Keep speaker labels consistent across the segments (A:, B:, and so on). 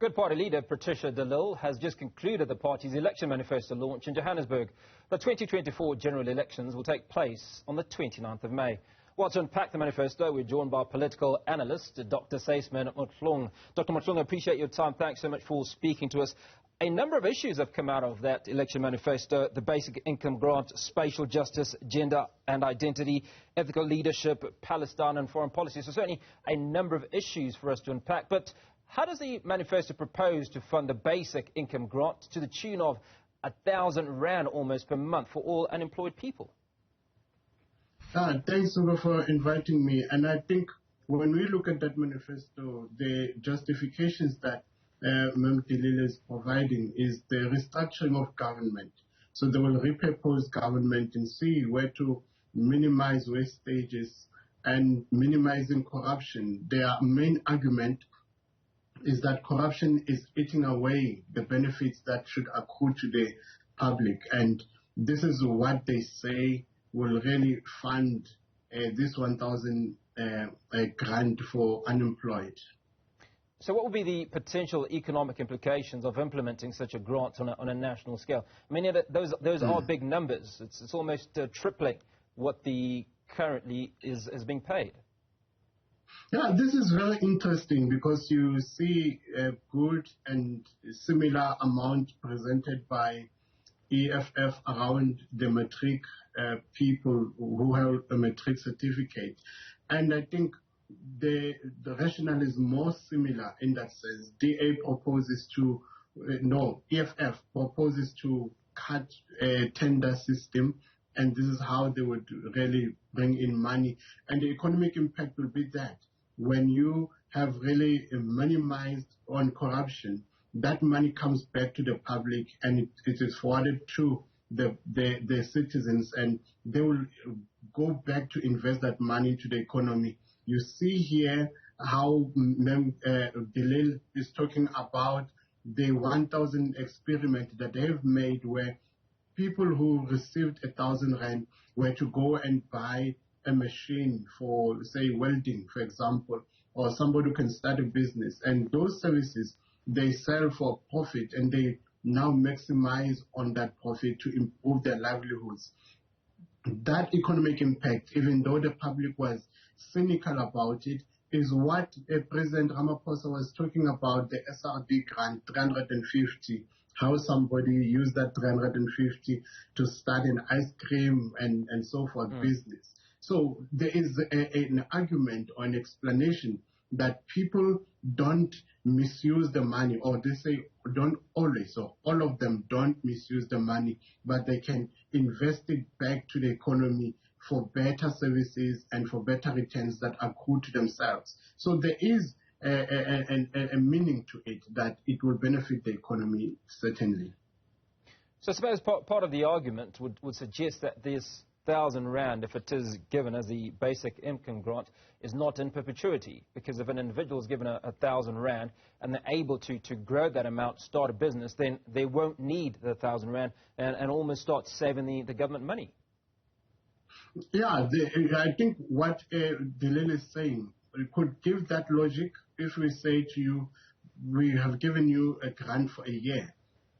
A: Good Party leader Patricia De Lille has just concluded the party's election manifesto launch in Johannesburg. The 2024 general elections will take place on the 29th of May. Well, to unpack the manifesto, we're joined by political analyst Dr Sysman Motloung. Dr Motloung, I appreciate your time. Thanks so much for speaking to us. A number of issues have come out of that election manifesto: the basic income grant, spatial justice, gender and identity, ethical leadership, Palestine and foreign policy. So certainly a number of issues for us to unpack. But how does the manifesto propose to fund the basic income grant to the tune of R1,000 almost per month for all unemployed people?
B: Thanks, Ugo, for inviting me. And I think when we look at that manifesto, the justifications that Ms. De Lille is providing is the restructuring of government. So they will repurpose government and see where to minimize wastages and minimizing corruption. Their main argument is that corruption is eating away the benefits that should accrue to the public. And this is what they say will really fund this 1,000 grant for unemployed.
A: So what would be the potential economic implications of implementing such a grant on a national scale? I mean, those are big numbers. It's almost tripling what the currently is being paid.
B: Yeah, this is very interesting because you see a good and similar amount presented by EFF around the matric people who have a matric certificate. And I think the rationale is more similar in that sense. DA proposes to, EFF proposes to cut a tender system, and this is how they would really bring in money. And the economic impact will be that when you have really minimized on corruption, that money comes back to the public and it is forwarded to the citizens, and they will go back to invest that money into the economy. You see here how De Lille is talking about the 1,000 experiment that they have made where people who received R1,000 were to go and buy a machine for, say, welding, for example, or somebody who can start a business. And those services, they sell for profit, and they now maximize on that profit to improve their livelihoods. That economic impact, even though the public was cynical about it, is what President Ramaphosa was talking about, the SRD grant, 350, how somebody used that 350 to start an ice cream and so forth business. So there is an argument or an explanation that people don't misuse the money, or they say don't always, or all of them don't misuse the money, but they can invest it back to the economy for better services and for better returns that accrue to themselves. So there is a meaning to it, that it will benefit the economy, certainly.
A: So I suppose part of the argument would suggest that this R1,000, if it is given as the basic income grant, is not in perpetuity, because if an individual is given R1,000 and they're able to grow that amount, start a business, then they won't need the R1,000 and almost start saving the government money.
B: Yeah, I think what De Lille is saying, we could give that logic if we say to you, we have given you a grant for a year,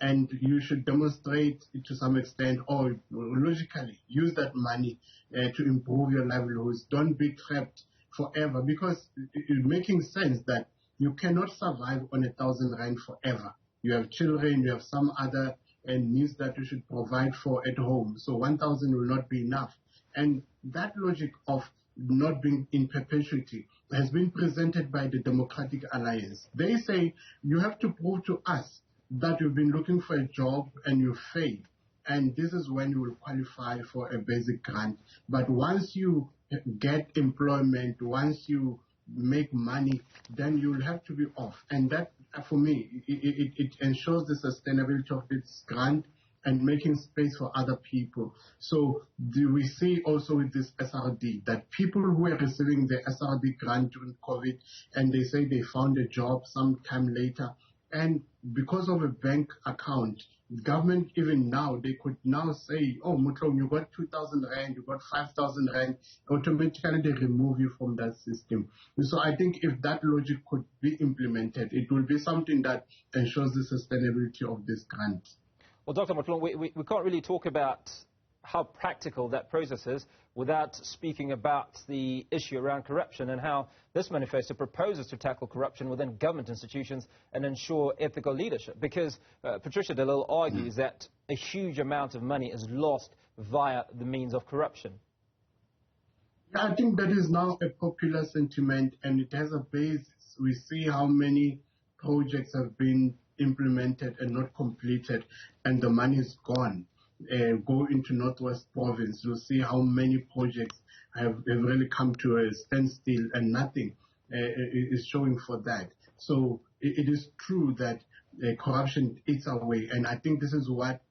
B: and you should demonstrate to some extent, or logically use that money to improve your livelihoods. Don't be trapped forever, because it's making sense that you cannot survive on R1,000 forever. You have children, you have some other needs that you should provide for at home. So 1,000 will not be enough. And that logic of not being in perpetuity has been presented by the Democratic Alliance. They say you have to prove to us that you've been looking for a job and you failed, and this is when you will qualify for a basic grant. But once you get employment, once you make money, then you will have to be off. And that, for me, it ensures the sustainability of this grant and making space for other people. So we see also with this SRD that people who are receiving the SRD grant during COVID, and they say they found a job some time later, and because of a bank account, government, even now, they could now say, oh, Motloung, you got 2,000 rand, you got 5,000 rand, automatically they remove you from that system. So I think if that logic could be implemented, it will be something that ensures the sustainability of this grant.
A: Well, Dr. Motloung, we can't really talk about how practical that process is without speaking about the issue around corruption and how this manifesto proposes to tackle corruption within government institutions and ensure ethical leadership. Because Patricia De Lille argues that a huge amount of money is lost via the means of corruption.
B: I think that is now a popular sentiment, and it has a basis. We see how many projects have been implemented and not completed, and the money is gone. Go into Northwest Province, you'll see how many projects have really come to a standstill, and nothing is showing for that. So it is true that corruption eats away, and I think this is what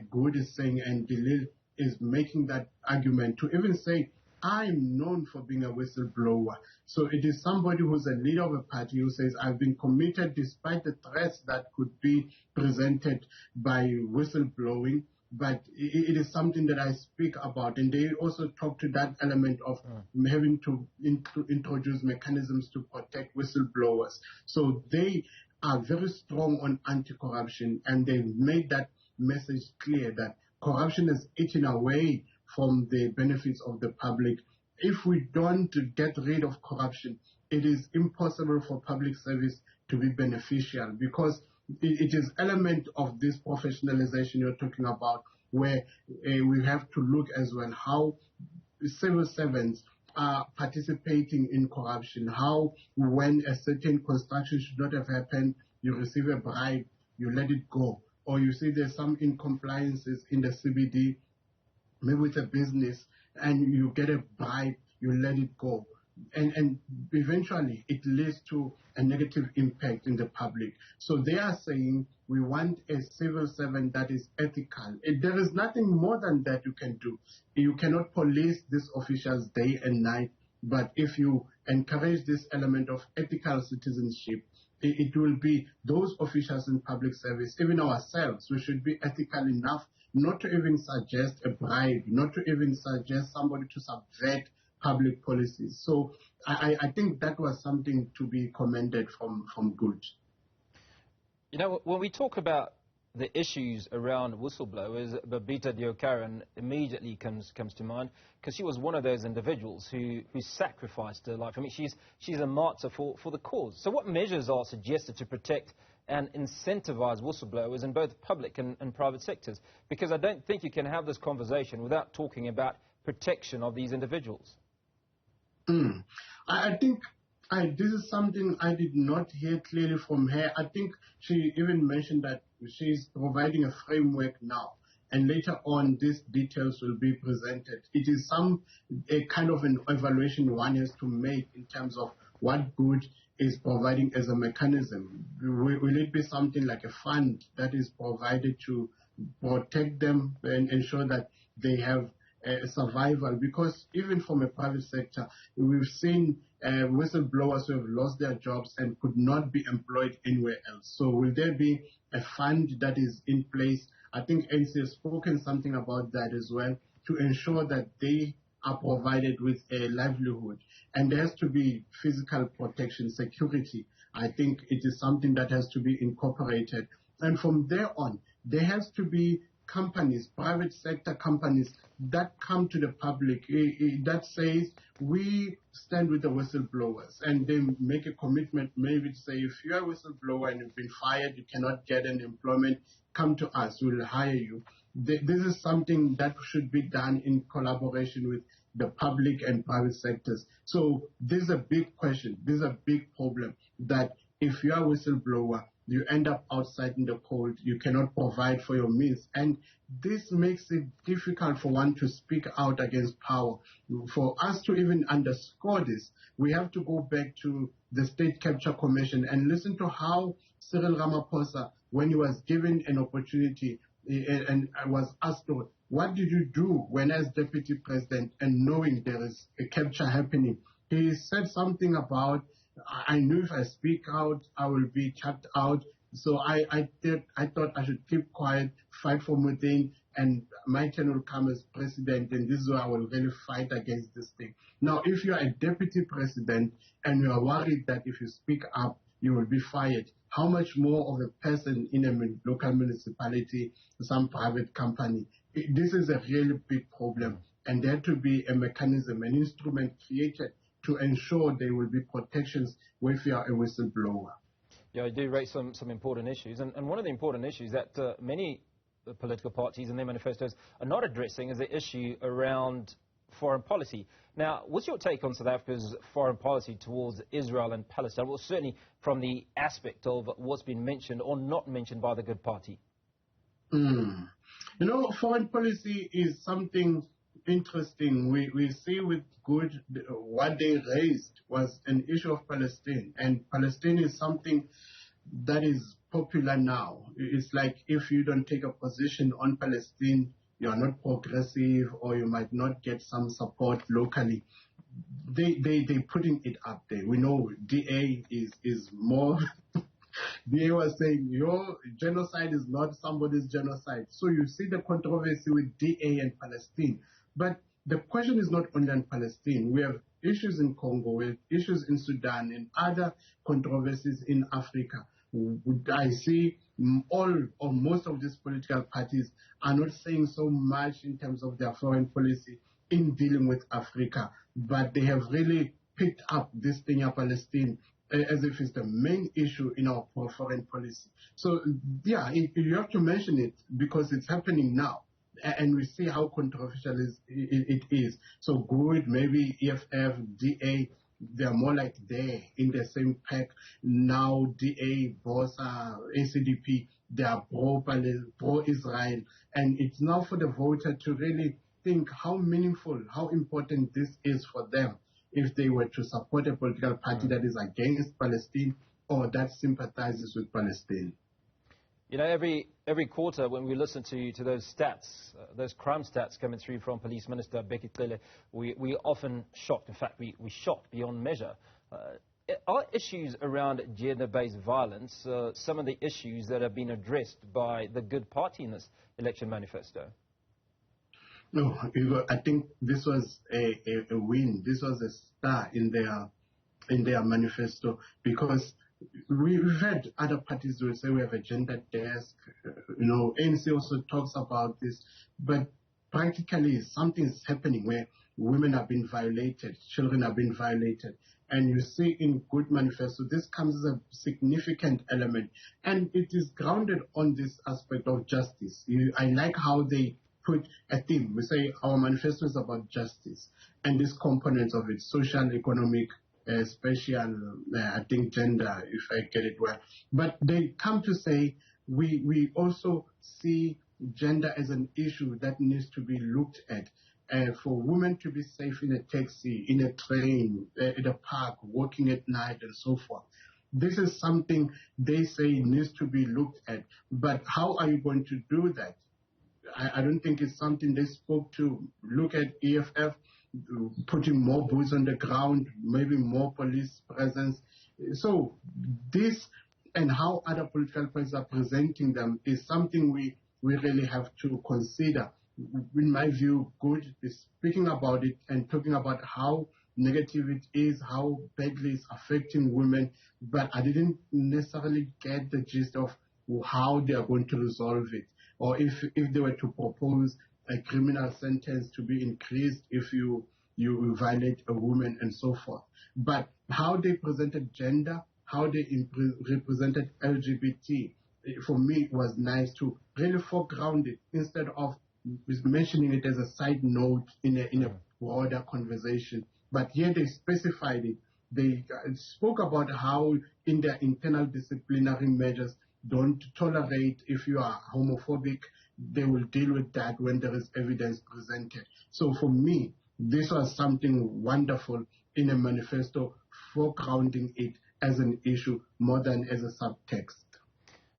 B: Good is saying, and De Lille is making that argument to even say, I'm known for being a whistleblower. So it is somebody who's a leader of a party who says, I've been committed despite the threats that could be presented by whistleblowing. But it is something that I speak about. And they also talk to that element of having to introduce mechanisms to protect whistleblowers. So they are very strong on anti-corruption, and they made that message clear that corruption is eating away from the benefits of the public. If we don't get rid of corruption, it is impossible for public service to be beneficial, because it is element of this professionalization you're talking about, where we have to look as well how civil servants are participating in corruption, how when a certain construction should not have happened, you receive a bribe, you let it go, or you see there's some incompliances in the CBD, maybe with a business, and you get a bribe, you let it go. And eventually it leads to a negative impact in the public. So they are saying we want a civil servant that is ethical. There is nothing more than that you can do. You cannot police these officials day and night, but if you encourage this element of ethical citizenship, it will be those officials in public service, even ourselves, we should be ethical enough not to even suggest a bribe, not to even suggest somebody to subvert public policies. So I think that was something to be commended from Good.
A: You know, when we talk about the issues around whistleblowers, Babita Deokaran immediately comes to mind, because she was one of those individuals who sacrificed her life. I mean, she's a martyr for the cause. So what measures are suggested to protect and incentivize whistleblowers in both public and private sectors? Because I don't think you can have this conversation without talking about protection of these individuals.
B: I think this is something I did not hear clearly from her. I think she even mentioned that she's providing a framework now, and later on these details will be presented. It is a kind of an evaluation one has to make in terms of what Good is providing as a mechanism. Will it be something like a fund that is provided to protect them and ensure that they have survival? Because even from a private sector, we've seen whistleblowers who have lost their jobs and could not be employed anywhere else. So will there be a fund that is in place? I think NC has spoken something about that as well, to ensure that they are provided with a livelihood. And there has to be physical protection, security. I think it is something that has to be incorporated. And from there on, there has to be companies, private sector companies, that come to the public that says we stand with the whistleblowers, and they make a commitment maybe to say, if you're a whistleblower and you've been fired, you cannot get an employment, come to us, we'll hire you. This is something that should be done in collaboration with the public and private sectors. So this is a big question, this is a big problem, that if you're a whistleblower, you end up outside in the cold, you cannot provide for your means. And this makes it difficult for one to speak out against power. For us to even underscore this, we have to go back to the State Capture Commission and listen to how Cyril Ramaphosa, when he was given an opportunity and was asked, what did you do when as deputy president and knowing there is a capture happening? He said something about, I knew if I speak out, I will be chucked out. So I thought I should keep quiet, fight from within, and my turn will come as president, and this is where I will really fight against this thing. Now, if you are a deputy president and you are worried that if you speak up, you will be fired, how much more of a person in a local municipality, some private company? This is a really big problem, and there to be a mechanism, an instrument created to ensure there will be protections if you are a whistleblower.
A: Yeah, you do raise some important issues, and one of the important issues that many political parties and their manifestos are not addressing is the issue around foreign policy. Now, what's your take on South Africa's foreign policy towards Israel and Palestine? Well, certainly from the aspect of what's been mentioned or not mentioned by the Good Party.
B: You know, foreign policy is something interesting. We see with Good, what they raised was an issue of Palestine, and Palestine is something that is popular now. It's like if you don't take a position on Palestine, you are not progressive, or you might not get some support locally. They putting it up there. We know DA is more. DA was saying your genocide is not somebody's genocide. So you see the controversy with DA and Palestine. But the question is not only on Palestine. We have issues in Congo, we have issues in Sudan, and other controversies in Africa. I see all or most of these political parties are not saying so much in terms of their foreign policy in dealing with Africa, but they have really picked up this thing of Palestine as if it's the main issue in our foreign policy. So, yeah, you have to mention it because it's happening now, and we see how controversial it is. So Good, maybe EFF, DA, they're more like they in the same pack. Now DA, BOSA, ACDP, they are pro-Israel. And it's now for the voter to really think how meaningful, how important this is for them if they were to support a political party that is against Palestine or that sympathizes with Palestine.
A: You know, every quarter when we listen to those stats, those crime stats coming through from Police Minister Becky Cele, we often shocked. In fact, we shocked beyond measure. Are issues around gender-based violence some of the issues that have been addressed by the Good Party in this election manifesto?
B: No, I think this was a win. This was a star in their manifesto, because we've had other parties who say we have a gender desk. ANC also talks about this, but practically something is happening where women are being violated, children are being violated. And you see in Good manifesto, this comes as a significant element, and it is grounded on this aspect of justice. I like how they put a theme. We say our manifesto is about justice, and these components of it, social, economic, special, I think gender, if I get it well. But they come to say we also see gender as an issue that needs to be looked at. For women to be safe in a taxi, in a train, at a park, walking at night, and so forth. This is something they say needs to be looked at. But how are you going to do that? I don't think it's something they spoke to. Look at EFF, putting more boots on the ground, maybe more police presence. So this and how other political parties are presenting them is something we really have to consider. In my view, Good is speaking about it and talking about how negative it is, how badly it's affecting women, but I didn't necessarily get the gist of how they are going to resolve it, or if they were to propose a criminal sentence to be increased if you violate a woman and so forth. But how they presented gender, how they represented LGBT, for me it was nice to really foreground it instead of mentioning it as a side note in a broader conversation. But here they specified it. They spoke about how in their internal disciplinary measures don't tolerate if you are homophobic. They will deal with that when there is evidence presented. So for me, this was something wonderful in a manifesto, foregrounding it as an issue more than as a subtext.